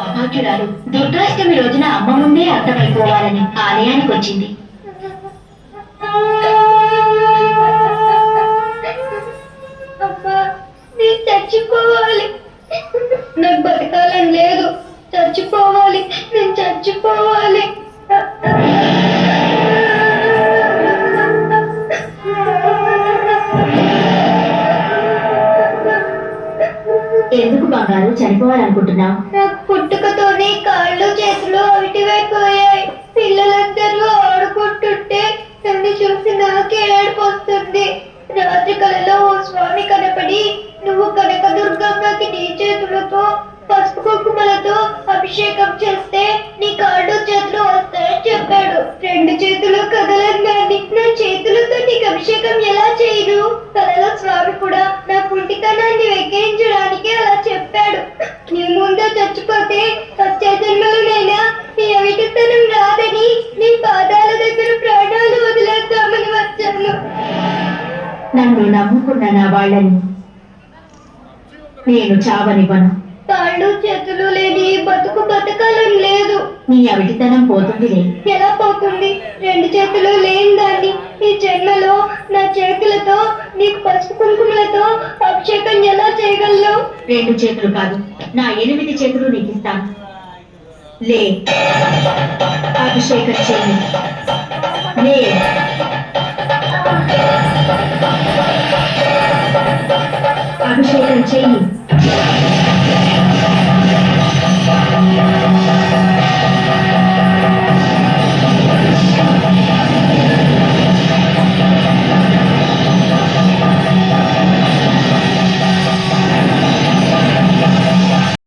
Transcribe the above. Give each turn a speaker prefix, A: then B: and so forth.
A: అభాగ్యురాలు దుర్గాష్టమి రోజున అమ్మ ముందే అర్థమైపోవాలని ఆలయానికి వచ్చింది.
B: నేను చచ్చిపోవాలి, నాకు బతకాలని లేదు, చచ్చిపోవాలి, నేను చచ్చిపోవాలి.
A: ఎందుకు బంగారు చనిపోవాలనుకుంటున్నావు?
B: నాకు పుట్టుకతోనే కాళ్ళు చేతులు అవిటివైపోయాయి. పిల్లలందరూ ఆడుకుంటుంటే నన్ను చూసి నాకే ఏడుపు వస్తుంది. రాత్రి కలలో ఓ స్వామి కనపడి, నువ్వు కనకదుర్గమ్మకి నీ చేతులతో పసుపు కుంకుమలతో అభిషేకం చేస్తే నీ కాళ్ళు చేతులు వస్తాయని చెప్పాడు. రెండు చేతులు కదలన్నాన్ని నా చేతులతో నీకు అభిషేకం ఎలా చేయను? కలలో స్వామి కూడా నా కుంటితనాన్ని వెక్కిరించడానికి అలా చెప్పాడు. నీ ముందే చచ్చిపోతే వచ్చే జన్మలోనైనా నీ అవిటితనం రాదని నీ పాదాల దగ్గర ప్రాణాలు వదిలేద్దామని వచ్చాను.
A: నన్ను నమ్ముకున్న నా వాళ్ళని నేను చావనివ్వను.
B: కాళ్ళు చేతులు లేని బతుకు బతకాలని లేదు.
A: నీ అవిటితనం పోతుందిలే.
B: ఎలా పోతుంది? రెండు చేతులు లేని దాన్ని ఈ జన్మలో నా చేతులతో నీకు పసుపు కుంకుమలతో అభిషేకం ఎలా చేయగలను?
A: రెండు చేతులు కాదు, నా 8 చేతులు నీకు ఇస్తాను. లే, అభిషేకం చేయి. లే, అభిషేకం చెయ్యి.